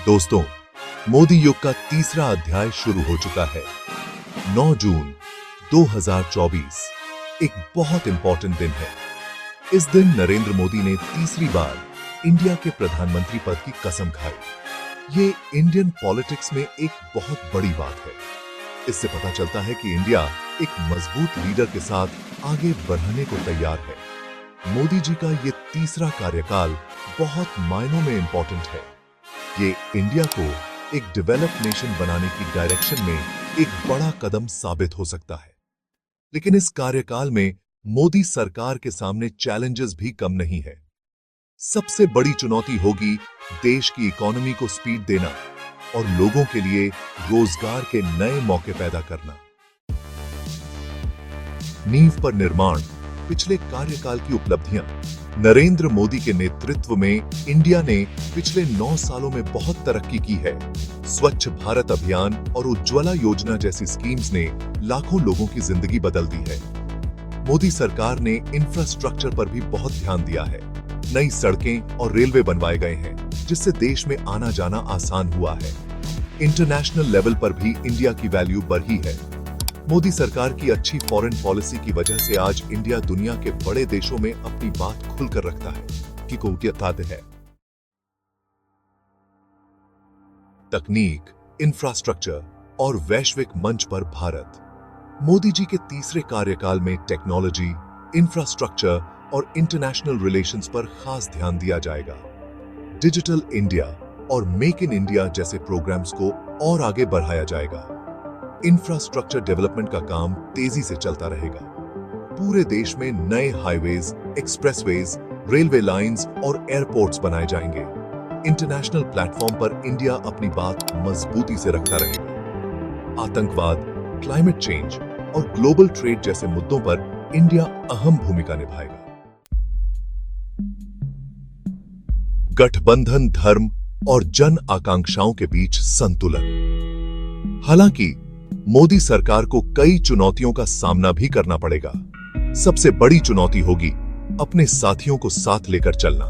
दोस्तों, मोदी युग का तीसरा अध्याय शुरू हो चुका है। 9 जून 2024 एक बहुत इंपॉर्टेंट दिन है। इस दिन नरेंद्र मोदी ने तीसरी बार इंडिया के प्रधानमंत्री पद की कसम खाई। ये इंडियन पॉलिटिक्स में एक बहुत बड़ी बात है। इससे पता चलता है कि इंडिया एक मजबूत लीडर के साथ आगे बढ़ने को तैयार है। मोदी जी का ये तीसरा कार्यकाल बहुत मायनों में इंपॉर्टेंट है। ये इंडिया को एक डेवलप्ड नेशन बनाने की डायरेक्शन में एक बड़ा कदम साबित हो सकता है। लेकिन इस कार्यकाल में मोदी सरकार के सामने चैलेंजेस भी कम नहीं है। सबसे बड़ी चुनौती होगी देश की इकोनॉमी को स्पीड देना और लोगों के लिए रोजगार के नए मौके पैदा करना। नींव पर निर्माण, पिछले कार्यकाल की उपलब्धियां। नरेंद्र मोदी के नेतृत्व में इंडिया ने पिछले 9 सालों में बहुत तरक्की की है। स्वच्छ भारत अभियान और उज्ज्वला योजना जैसी स्कीम्स ने लाखों लोगों की जिंदगी बदल दी है। मोदी सरकार ने इंफ्रास्ट्रक्चर पर भी बहुत ध्यान दिया है। नई सड़कें और रेलवे बनवाए गए हैं, जिससे देश में आना जाना आसान हुआ है। इंटरनेशनल लेवल पर भी इंडिया की वैल्यू बढ़ी है। मोदी सरकार की अच्छी फॉरेन पॉलिसी की वजह से आज इंडिया दुनिया के बड़े देशों में अपनी बात खुलकर रखता है कि कोटियत है। तकनीक, इंफ्रास्ट्रक्चर और वैश्विक मंच पर भारत। मोदी जी के तीसरे कार्यकाल में टेक्नोलॉजी, इंफ्रास्ट्रक्चर और इंटरनेशनल रिलेशंस पर खास ध्यान दिया जाएगा। डिजिटल इंडिया और मेक इन इंडिया जैसे प्रोग्राम्स को और आगे बढ़ाया जाएगा। इंफ्रास्ट्रक्चर डेवलपमेंट का काम तेजी से चलता रहेगा। पूरे देश में नए हाईवेज, एक्सप्रेसवेज, रेलवे लाइंस और एयरपोर्ट्स बनाए जाएंगे। इंटरनेशनल प्लेटफॉर्म पर इंडिया अपनी बात मजबूती से रखता रहेगा। आतंकवाद, क्लाइमेट चेंज और ग्लोबल ट्रेड जैसे मुद्दों पर इंडिया अहम भूमिका निभाएगा। गठबंधन धर्म और जन आकांक्षाओं के बीच संतुलन। हालांकि मोदी सरकार को कई चुनौतियों का सामना भी करना पड़ेगा। सबसे बड़ी चुनौती होगी अपने साथियों को साथ लेकर चलना।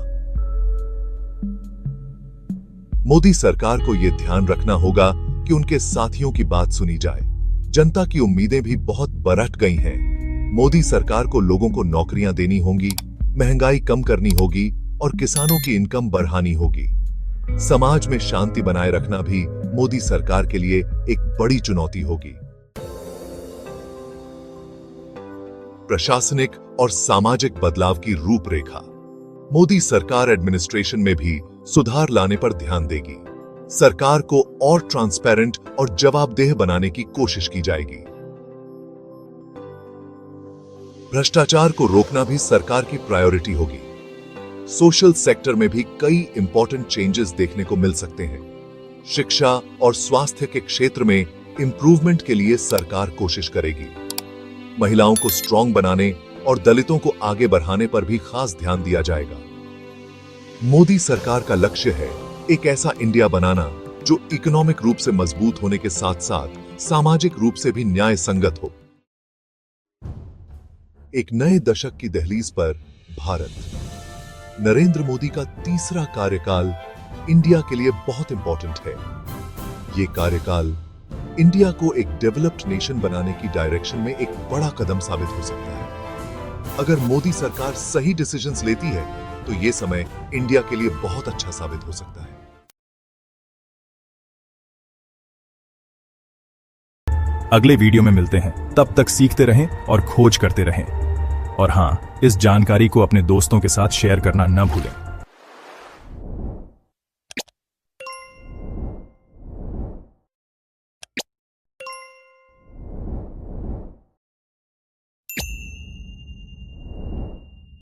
मोदी सरकार को यह ध्यान रखना होगा कि उनके साथियों की बात सुनी जाए। जनता की उम्मीदें भी बहुत बढ़ गई हैं। मोदी सरकार को लोगों को नौकरियां देनी होंगी, महंगाई कम करनी होगी और किसानों की इनकम बढ़ानी होगी। समाज में शांति बनाए रखना भी मोदी सरकार के लिए एक बड़ी चुनौती होगी। प्रशासनिक और सामाजिक बदलाव की रूपरेखा। मोदी सरकार एडमिनिस्ट्रेशन में भी सुधार लाने पर ध्यान देगी। सरकार को और ट्रांसपेरेंट और जवाबदेह बनाने की कोशिश की जाएगी। भ्रष्टाचार को रोकना भी सरकार की प्रायोरिटी होगी। सोशल सेक्टर में भी कई इंपॉर्टेंट चेंजेस देखने को मिल सकते हैं। शिक्षा और स्वास्थ्य के क्षेत्र में इंप्रूवमेंट के लिए सरकार कोशिश करेगी। महिलाओं को स्ट्रांग बनाने और दलितों को आगे बढ़ाने पर भी खास ध्यान दिया जाएगा। मोदी सरकार का लक्ष्य है एक ऐसा इंडिया बनाना जो इकोनॉमिक रूप से मजबूत होने के साथ साथ सामाजिक रूप से भी न्याय संगत हो। एक नए दशक की दहलीज पर भारत। नरेंद्र मोदी का तीसरा कार्यकाल इंडिया के लिए बहुत इंपॉर्टेंट है। यह कार्यकाल इंडिया को एक डेवलप्ड नेशन बनाने की डायरेक्शन में एक बड़ा कदम साबित हो सकता है। अगर मोदी सरकार सही डिसीजंस लेती है तो यह समय इंडिया के लिए बहुत अच्छा साबित हो सकता है। अगले वीडियो में मिलते हैं। तब तक सीखते रहें और खोज करते रहें। और हां, इस जानकारी को अपने दोस्तों के साथ शेयर करना न भूलें।